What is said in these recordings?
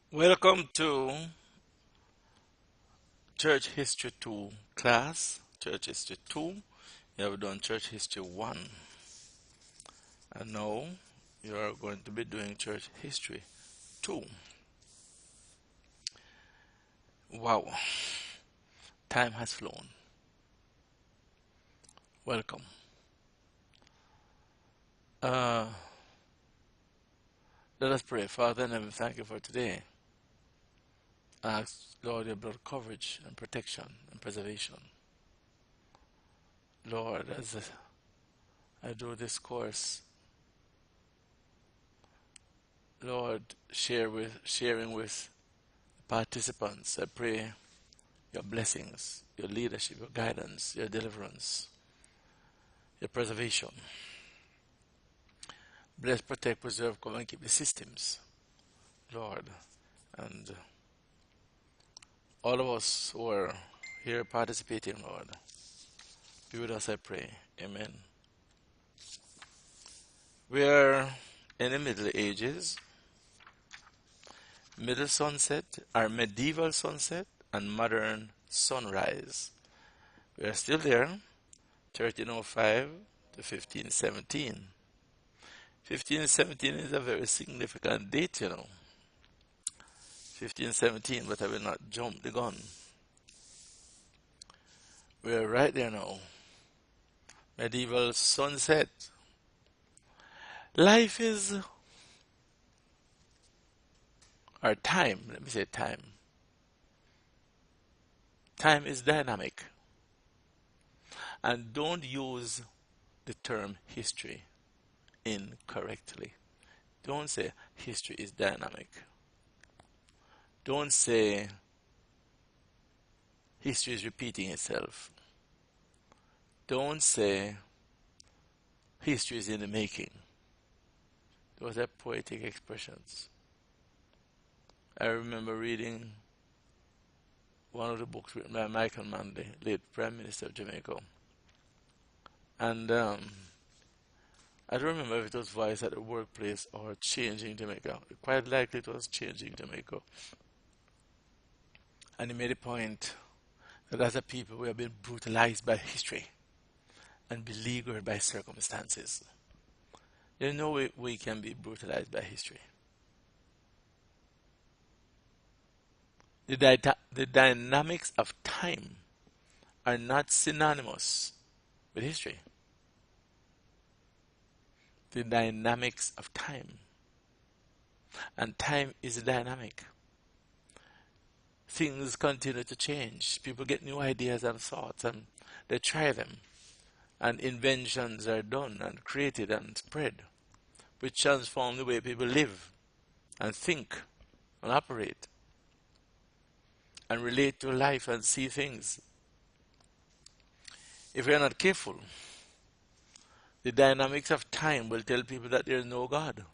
Welcome to Church History 2 class. Church History 2. You have done Church History 1. And now you are going to be doing Church History 2. Wow, time has flown. Welcome. Uh, Let us pray. Father in heaven, thank you for today. Ask, Lord, your blood coverage and protection and preservation. Lord, as I do this course, Lord, sharing with participants, I pray your blessings, your leadership, your guidance, your deliverance, your preservation. Bless, protect, preserve, cover, and keep the systems, Lord. And all of us who are here participating, Lord, be with us, I pray. Amen. We are in the Middle Ages, Middle Sunset, our medieval sunset, and modern sunrise. We are still there, 1305 to 1517. 1517 is a very significant date, 1517, but I will not jump the gun. We are right there now. Medieval sunset. Life is, or time, let me say time. Time is dynamic. And don't use the term history incorrectly. Don't say history is dynamic. Don't say history is repeating itself. Don't say history is in the making. Those are poetic expressions. I remember reading one of the books written by Michael Manley, late Prime Minister of Jamaica. And I don't remember if it was Voice at the Workplace or Changing Jamaica. Quite likely it was Changing Jamaica. And he made a point that as a people we have been brutalized by history and beleaguered by circumstances. There's no way we can be brutalized by history. The dynamics of time are not synonymous with history. The dynamics of time. And time is dynamic. Things continue to change. People get new ideas and thoughts and they try them. And inventions are done and created and spread, which transform the way people live and think and operate and relate to life and see things. If we are not careful, the dynamics of time will tell people that there is no God.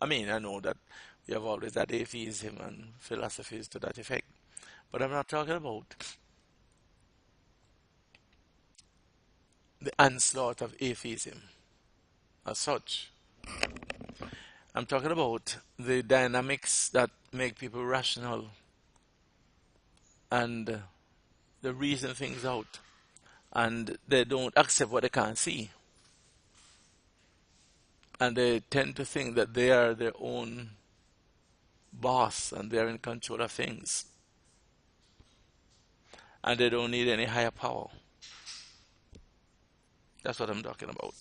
I mean, I know that we have always had atheism and philosophies to that effect, but I'm not talking about the onslaught of atheism as such. I'm talking about the dynamics that make people rational and they reason things out and they don't accept what they can't see. And they tend to think that they are their own boss and they're in control of things. And they don't need any higher power. That's what I'm talking about.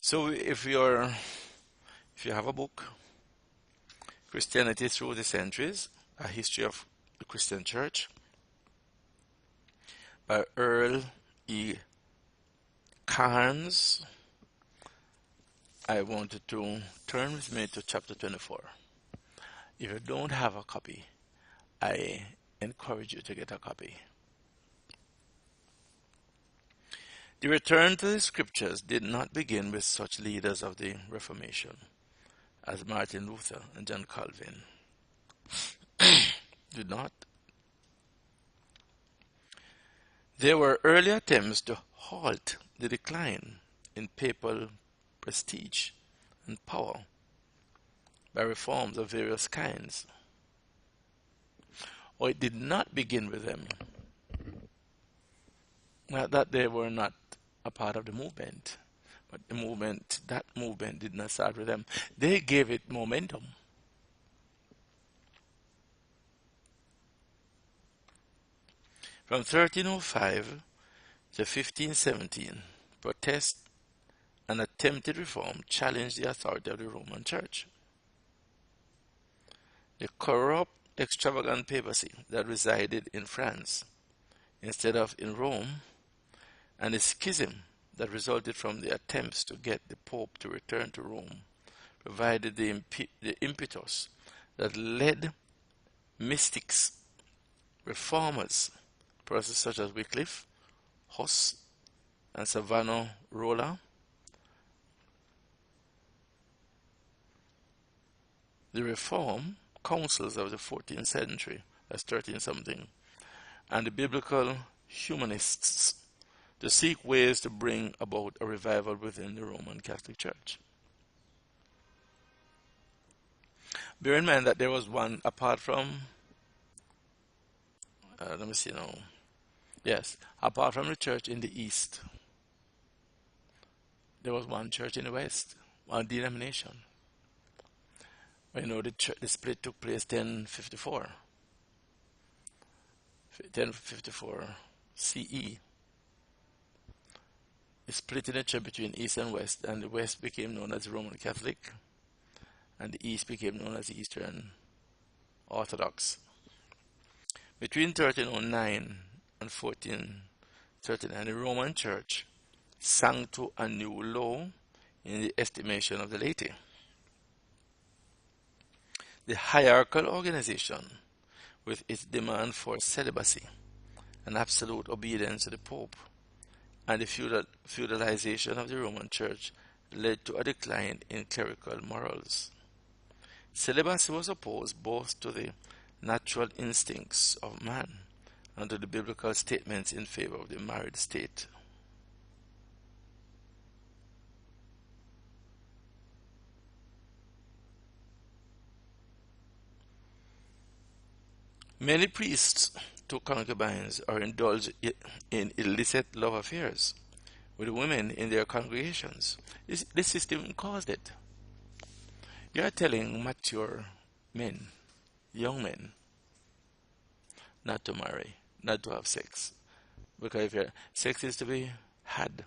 So if you have a book, Christianity Through the Centuries, A History of the Christian Church, by Earl E. Cairns, I wanted to turn with me to chapter 24. If you don't have a copy, I encourage you to get a copy. The return to the scriptures did not begin with such leaders of the Reformation as Martin Luther and John Calvin. Did not. There were early attempts to halt the decline in papal prestige and power by reforms of various kinds. Or it did not begin with them. Not that they were not a part of the movement, but that movement did not start with them. They gave it momentum. From 1305 to 1517, protest and attempted reform challenged the authority of the Roman Church. The corrupt, extravagant papacy that resided in France instead of in Rome, and the schism that resulted from the attempts to get the Pope to return to Rome, provided the impetus that led mystics, reformers, persons such as Wycliffe, Huss, and Savonarola, the reform councils of the 14th century, that's 13 something, and the biblical humanists to seek ways to bring about a revival within the Roman Catholic Church. Bear in mind that there was one apart from, apart from the church in the East, there was one church in the West, one denomination. You know, the split took place 1054 CE. It split in the church between East and West, and the West became known as Roman Catholic, and the East became known as Eastern Orthodox. Between 1309 and 1439, the Roman Church sank to a new low in the estimation of the laity. The hierarchical organization, with its demand for celibacy and absolute obedience to the Pope, and the feudalization of the Roman Church, led to a decline in clerical morals. Celibacy was opposed both to the natural instincts of man and to the biblical statements in favor of the married state. Many priests took concubines or indulged in illicit love affairs with women in their congregations. This system caused it. You are telling mature men, young men, not to marry, not to have sex. Because if sex is to be had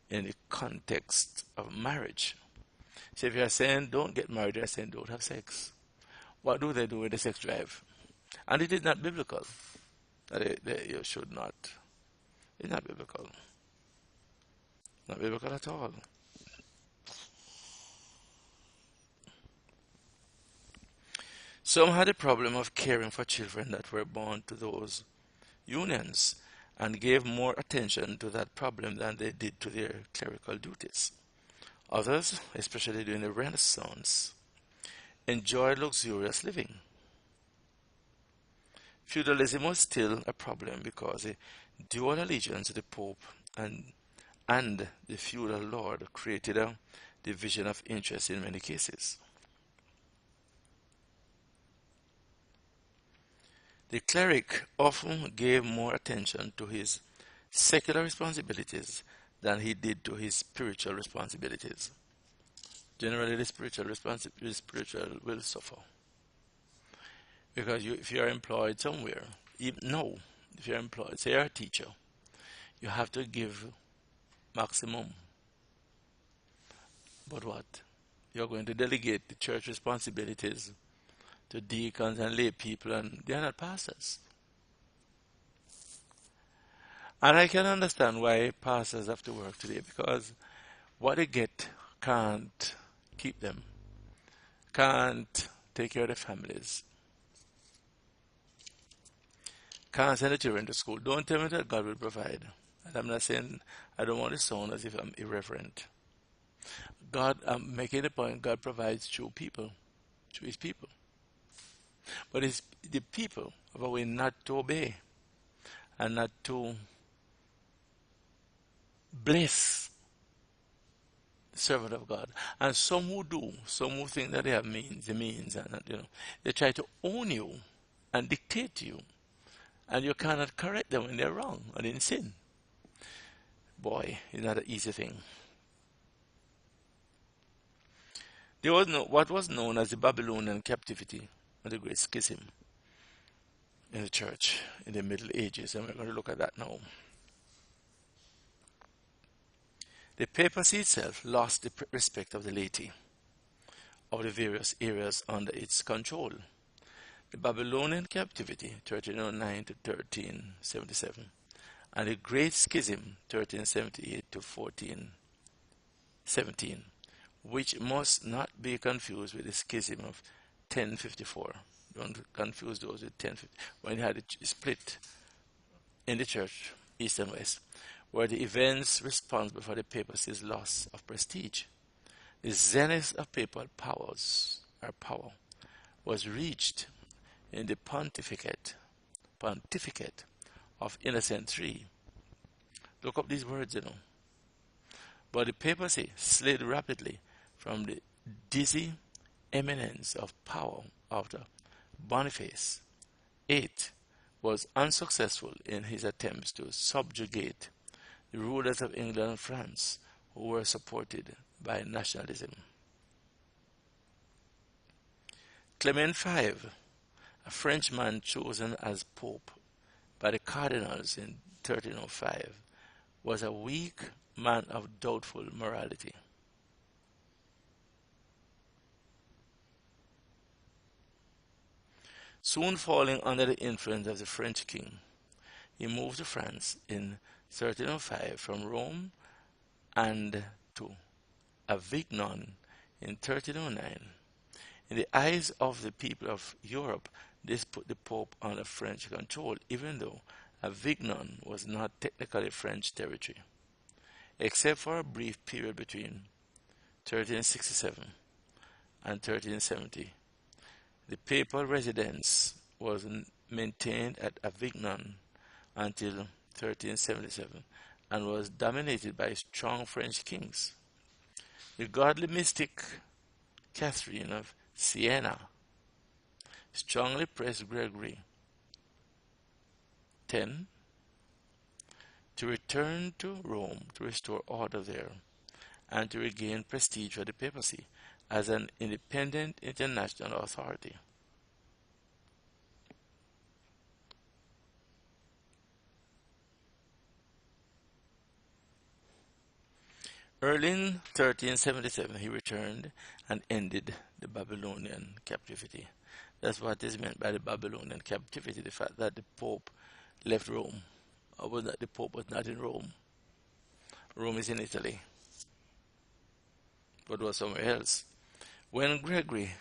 in the context of marriage. So if you are saying don't get married, you are saying don't have sex. What do they do with the sex drive? And it is not biblical. You should not. It's not biblical. Not biblical at all. Some had a problem of caring for children that were born to those unions and gave more attention to that problem than they did to their clerical duties. Others, especially during the Renaissance, enjoyed luxurious living. Feudalism was still a problem because the dual allegiance to the Pope and the feudal lord created a division of interest in many cases. The cleric often gave more attention to his secular responsibilities than he did to his spiritual responsibilities. Generally, the spiritual will suffer. Because if you are employed somewhere, if you're employed, say you're a teacher, you have to give maximum. But what? You're going to delegate the church responsibilities to deacons and lay people, and they are not pastors. And I can understand why pastors have to work today, because what they get can't keep them, can't take care of their families, can't send the children to school. Don't tell me that God will provide. And I'm not saying, I don't want to sound as if I'm irreverent. God, I'm making the point, God provides through people, through his people. But it's the people have a way not to obey and not to bless servant of God. And some who do, some who think that they have the means, and they try to own you and dictate to you, and you cannot correct them when they're wrong or in sin. Boy, it's not an easy thing. There was what was known as the Babylonian captivity, or the Great Schism in the church in the Middle Ages, and we're going to look at that now. The papacy itself lost the respect of the laity of the various areas under its control. The Babylonian captivity, 1309 to 1377, and the Great Schism, 1378 to 1417, which must not be confused with the Schism of 1054. Don't confuse those with 1050, when you had a split in the church, east and west, were the events responsible for the papacy's loss of prestige. The zenith of papal power was reached in the pontificate of Innocent III. Look up these words, But the papacy slid rapidly from the dizzy eminence of power after Boniface VIII was unsuccessful in his attempts to subjugate the rulers of England and France, who were supported by nationalism. Clement V, a Frenchman chosen as pope by the cardinals in 1305, was a weak man of doubtful morality. Soon falling under the influence of the French king, he moved to France in 1305 from Rome and to Avignon in 1309. In the eyes of the people of Europe, this put the Pope under French control, even though Avignon was not technically French territory, except for a brief period between 1367 and 1370. The papal residence was maintained at Avignon until 1377 and was dominated by strong French kings. The godly mystic Catherine of Siena strongly pressed Gregory X to return to Rome to restore order there and to regain prestige for the papacy as an independent international authority. Early in 1377 he returned and ended the Babylonian captivity. That's what is meant by the Babylonian captivity, the fact that the Pope left Rome, or that the Pope was not in Rome. Rome is in Italy, but was somewhere else. When Gregory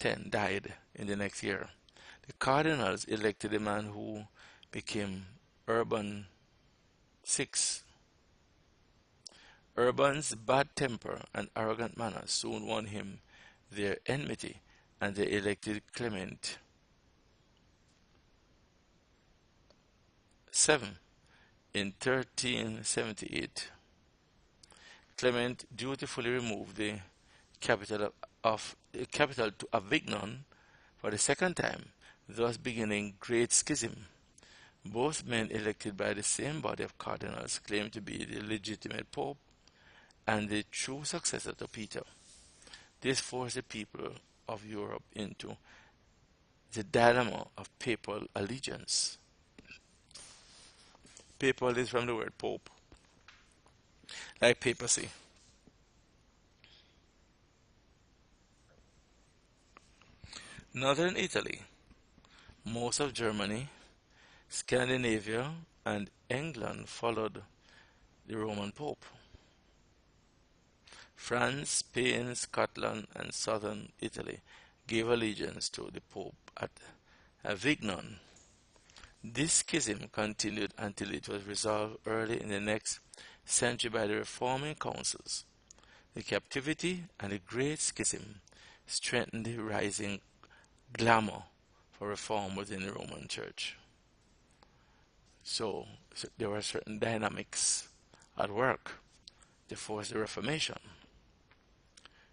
X died in the next year, the cardinals elected a man who became Urban VI. Urban's bad temper and arrogant manner soon won him their enmity, and they elected Clement VII in 1378. Clement dutifully removed the capital to Avignon for the second time, thus beginning Great Schism. Both men elected by the same body of cardinals claimed to be the legitimate pope and the true successor to Peter. This forced the people of Europe into the dilemma of papal allegiance. Papal is from the word pope, like papacy. Northern Italy, most of Germany, Scandinavia, and England followed the Roman Pope. France, Spain, Scotland, and southern Italy gave allegiance to the Pope at Avignon. This schism continued until it was resolved early in the next century by the reforming councils. The captivity and the Great Schism strengthened the rising glamour for reform within the Roman Church. So there were certain dynamics at work. to force the Reformation.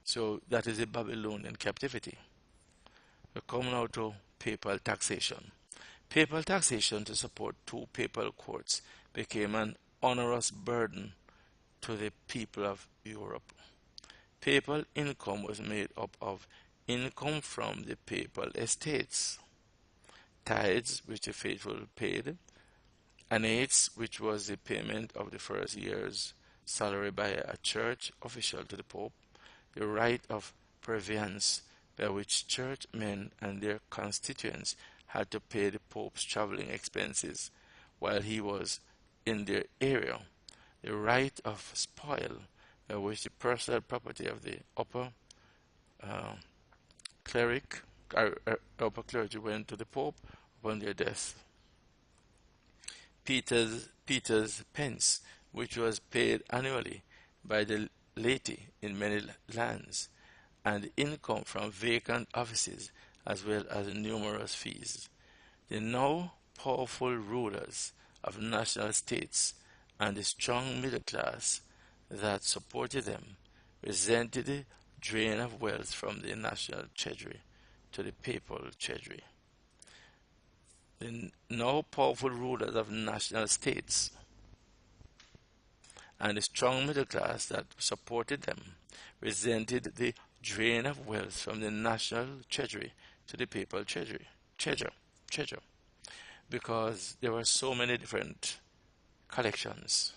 So that is the Babylonian captivity. We come now to papal taxation. Papal taxation to support two papal courts became an onerous burden to the people of Europe. Papal income was made up of income from the papal estates, tithes which the faithful paid, annates, which was the payment of the first year's salary by a church official to the Pope, the right of prevenance by which churchmen and their constituents had to pay the Pope's traveling expenses while he was in their area, the right of spoil by which the personal property of the uh, cleric upper clergy went to the Pope upon their death. Peter's pence, which was paid annually by the laity in many lands, and income from vacant offices as well as numerous fees. The now powerful rulers of national states and the strong middle class that supported them resented the drain of wealth from the national treasury to the papal treasury. The now powerful rulers of national states and the strong middle class that supported them resented the drain of wealth from the national treasury to the papal treasury, because there were so many different collections.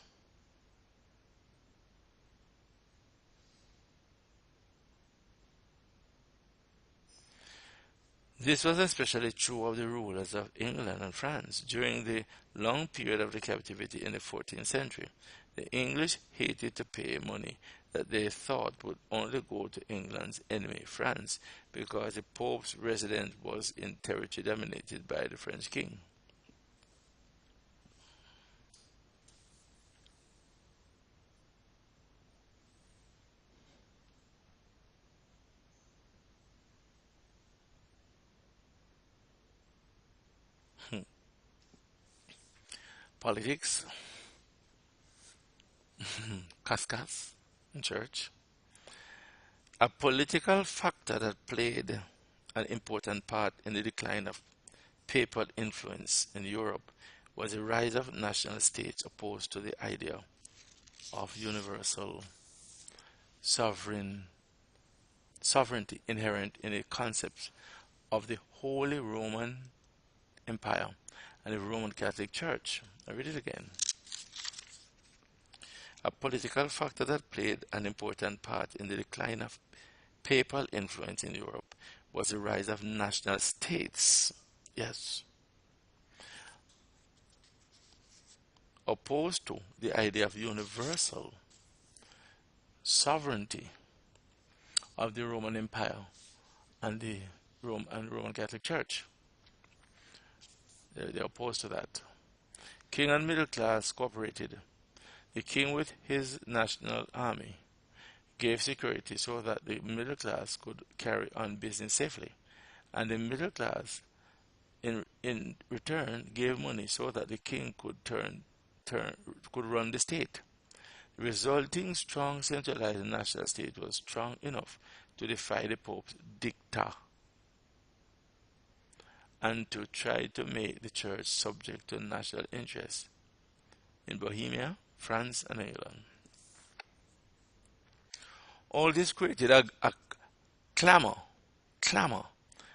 This was especially true of the rulers of England and France during the long period of the captivity in the 14th century. The English hated to pay money that they thought would only go to England's enemy, France, because the Pope's residence was in territory dominated by the French king. Politics, cascas in church. A political factor that played an important part in the decline of papal influence in Europe was the rise of national states opposed to the idea of universal sovereignty inherent in the concepts of the Holy Roman Empire and the Roman Catholic Church. I read it again. A political factor that played an important part in the decline of papal influence in Europe was the rise of national states. Yes. Opposed to the idea of universal sovereignty of the Roman Empire and the Roman Catholic Church. They're opposed to that. King and middle class cooperated. The king with his national army gave security so that the middle class could carry on business safely, and the middle class in return gave money so that the king could run the state. The resulting strong centralized national state was strong enough to defy the Pope's dicta and to try to make the church subject to national interests in Bohemia, France, and England. All this created a clamor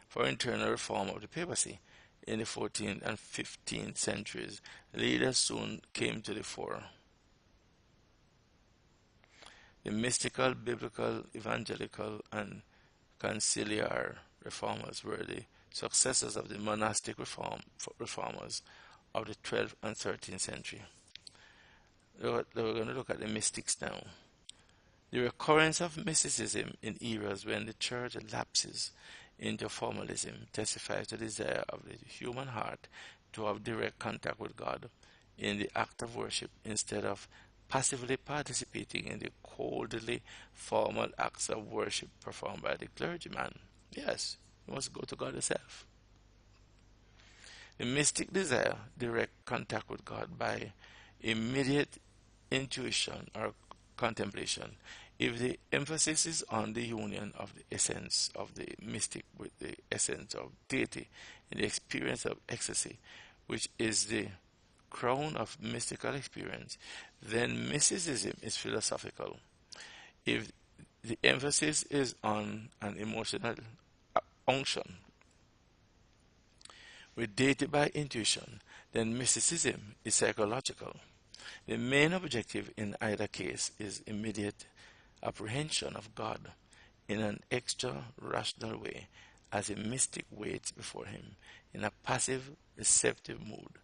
for internal reform of the papacy. In the 14th and 15th centuries, leaders soon came to the fore. The mystical, biblical, evangelical, and conciliar reformers were the successors of the monastic reformers of the 12th and 13th century. We're going to look at the mystics now. The recurrence of mysticism in eras when the church lapses into formalism testifies to the desire of the human heart to have direct contact with God in the act of worship instead of passively participating in the coldly formal acts of worship performed by the clergyman. Yes, you must go to God yourself. The mystic desire direct contact with God by immediate intuition or contemplation. If the emphasis is on the union of the essence of the mystic with the essence of deity in the experience of ecstasy, which is the crown of mystical experience, then mysticism is philosophical. If the emphasis is on an emotional unction with deity by intuition, then mysticism is psychological. The main objective in either case is immediate apprehension of God in an extra rational way as a mystic waits before him in a passive, receptive mood.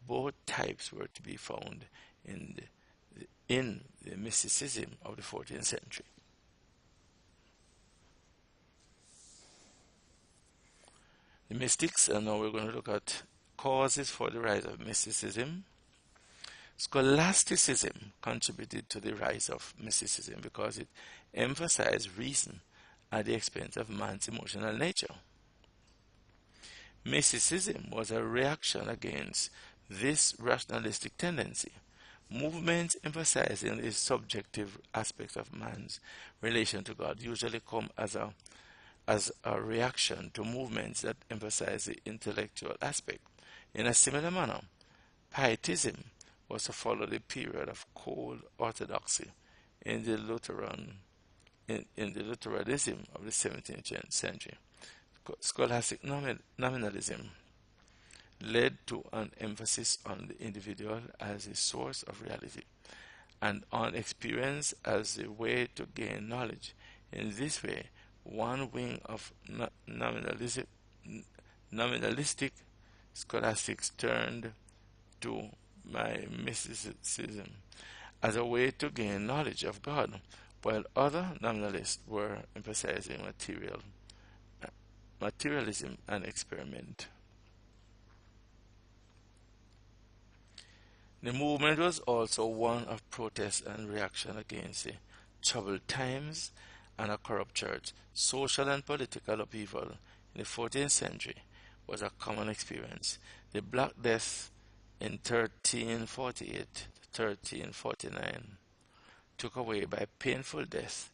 Both types were to be found in the mysticism of the 14th century. The mystics, and now we're going to look at causes for the rise of mysticism. Scholasticism contributed to the rise of mysticism because it emphasized reason at the expense of man's emotional nature. Mysticism was a reaction against this rationalistic tendency. Movements emphasizing the subjective aspects of man's relation to God usually come as a reaction to movements that emphasize the intellectual aspect. In a similar manner, Pietism was to follow the period of cold orthodoxy in the Lutheranism of the 17th century. Scholastic nominalism led to an emphasis on the individual as a source of reality and on experience as a way to gain knowledge. In this way, one wing of nominalistic scholastics turned to mysticism as a way to gain knowledge of God, while other nominalists were emphasizing materialism and experiment. The movement was also one of protest and reaction against the troubled times and a corrupt church. Social and political upheaval in the 14th century was a common experience. The Black Death in 1348 to 1349 took away by painful death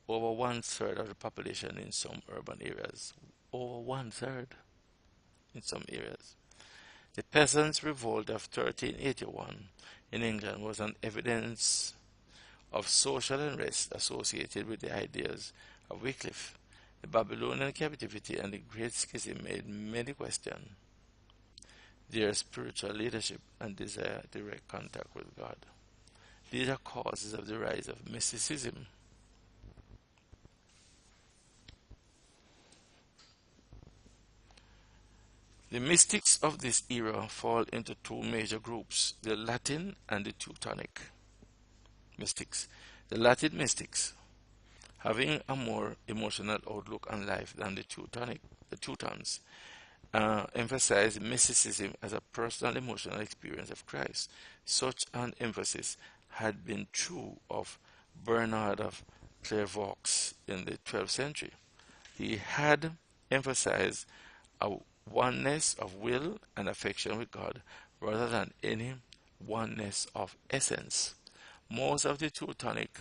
over one-third of the population in some urban areas. Over one-third in some areas. The Peasants' Revolt of 1381 in England was an evidence of social unrest associated with the ideas of Wycliffe. The Babylonian captivity and the Great Schism made many question their spiritual leadership and desire direct contact with God. These are causes of the rise of mysticism. The mystics of this era fall into two major groups, the Latin and the Teutonic mystics. The Latin mystics, having a more emotional outlook on life than the Teutons, emphasize mysticism as a personal emotional experience of Christ. Such an emphasis had been true of Bernard of Clairvaux in the 12th century. He had emphasized a oneness of will and affection with God rather than any oneness of essence. Most of the Teutonic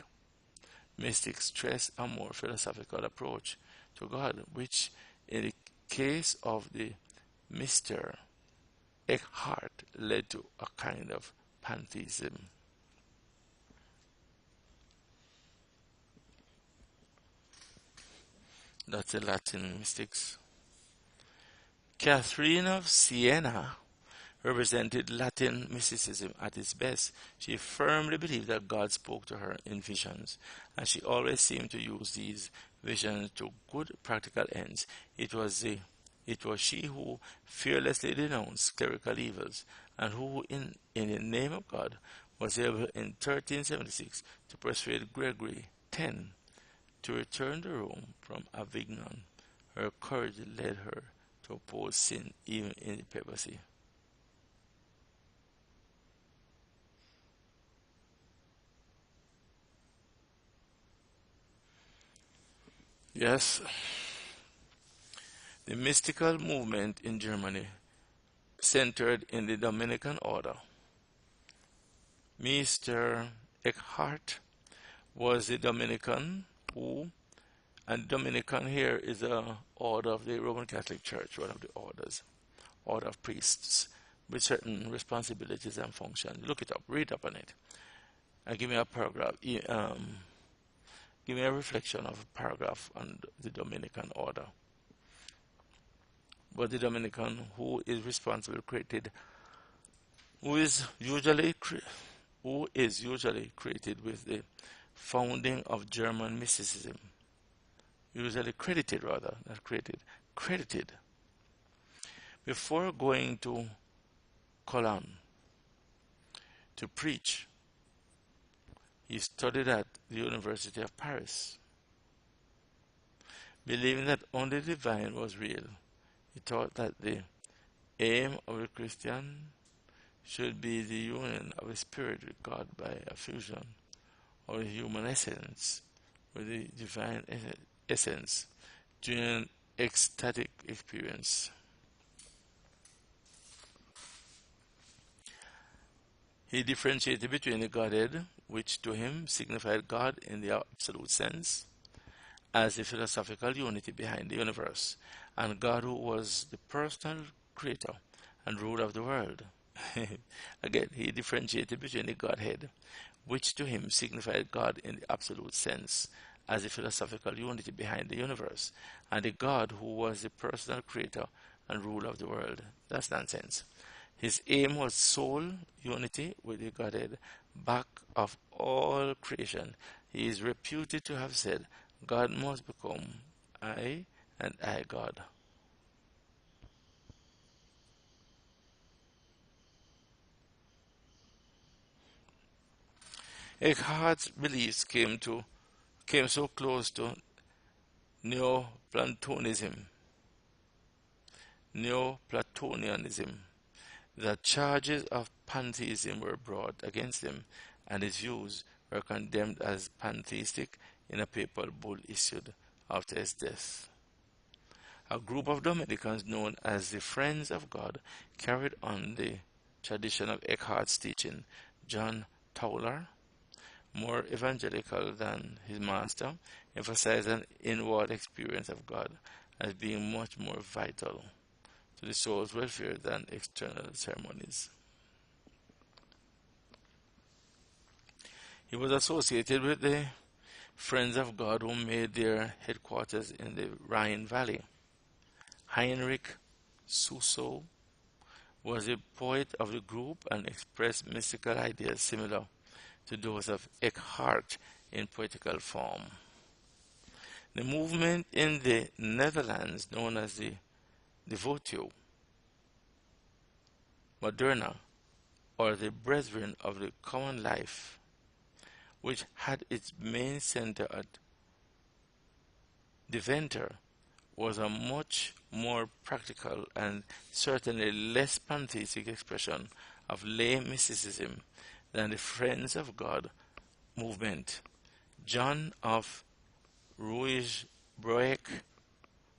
mystics stress a more philosophical approach to God, which in the case of the Mr. Eckhart led to a kind of pantheism. That's the Latin mystics. Catherine of Siena represented Latin mysticism at its best. She firmly believed that God spoke to her in visions, and she always seemed to use these visions to good practical ends. It was she who fearlessly denounced clerical evils, and who, in the name of God, was able in 1376 to persuade Gregory X to return to Rome from Avignon. Her courage led her to oppose sin even in the papacy. Yes, the mystical movement in Germany centered in the Dominican order. Mr. Eckhart was the Dominican, who, and Dominican here is a order of the Roman Catholic Church, one of the orders, order of priests with certain responsibilities and functions. Look it up, read up on it, and give me a paragraph. Give me a reflection of a paragraph on the Dominican order. But the Dominican, who is responsible, created, who is usually credited with the founding of German mysticism. Usually credited, rather, not created, credited. Before going to Cologne to preach, he studied at the University of Paris. Believing that only the divine was real, he taught that the aim of a Christian should be the union of a spirit with God by a fusion of the human essence with the divine essence during an ecstatic experience. He differentiated between the Godhead, which to him signified God in the absolute sense, as the philosophical unity behind the universe, and God who was the personal creator and ruler of the world. Again, he differentiated between the Godhead, which to him signified God in the absolute sense, as the philosophical unity behind the universe, and the God who was the personal creator and ruler of the world. That's nonsense. His aim was soul unity with the Godhead, back of all creation. He is reputed to have said, God must become I, and I God. Eckhart's beliefs came so close to Neoplatonism that charges of pantheism were brought against him, and his views were condemned as pantheistic in a papal bull issued after his death. A group of Dominicans known as the Friends of God carried on the tradition of Eckhart's teaching. John Tauler, more evangelical than his master, emphasized an inward experience of God as being much more vital to the soul's welfare than external ceremonies. He was associated with the Friends of God, who made their headquarters in the Rhine Valley. Heinrich Suso was a poet of the group and expressed mystical ideas similar to those of Eckhart in poetical form. The movement in the Netherlands, known as the Devotio Moderna, or the Brethren of the Common Life, which had its main center at Deventer, was a much more practical and certainly less pantheistic expression of lay mysticism than the Friends of God movement. John of Ruysbroek,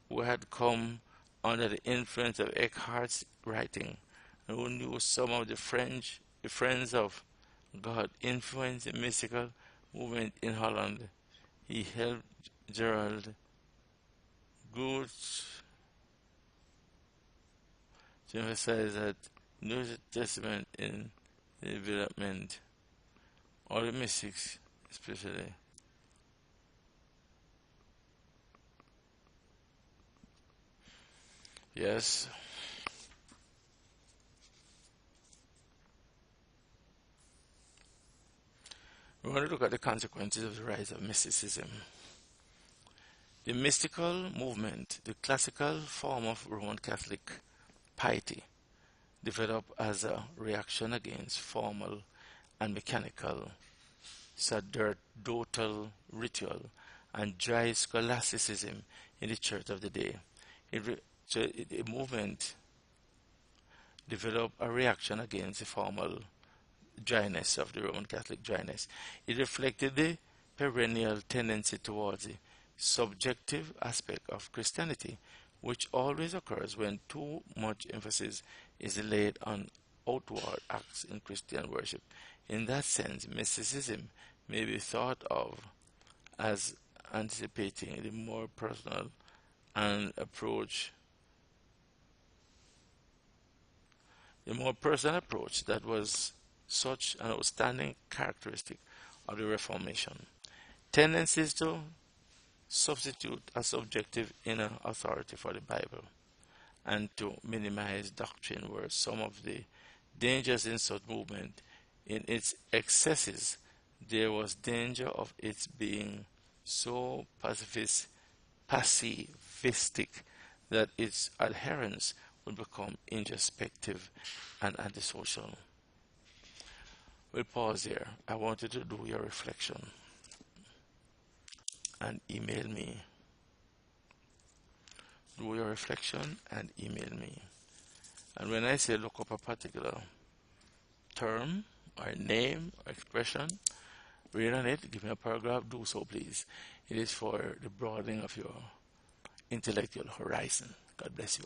who had come under the influence of Eckhart's writing, and who knew some of the Friends of God influenced the mystical movement in Holland. He helped Gerald Goetz to emphasize that New Testament in the development, or the mystics especially. Yes. We're going to look at the consequences of the rise of mysticism. The mystical movement, the classical form of Roman Catholic piety, developed as a reaction against formal and mechanical sacerdotal ritual and dry scholasticism in the church of the day. The movement developed a reaction against the formal dryness of the Roman Catholic dryness. It reflected the perennial tendency towards the subjective aspect of Christianity, which always occurs when too much emphasis is laid on outward acts in Christian worship. In that sense, mysticism may be thought of as anticipating the more personal and approach the more personal approach that was such an outstanding characteristic of the Reformation. Tendencies to substitute a subjective inner authority for the Bible and to minimize doctrine were some of the dangers in such movement. In its excesses, there was danger of its being so pacifistic that its adherents would become introspective and antisocial. We'll pause here. I want you to do your reflection and email me. Do your reflection and email me. And when I say look up a particular term or name or expression, read on it, give me a paragraph, do so please. It is for the broadening of your intellectual horizon. God bless you.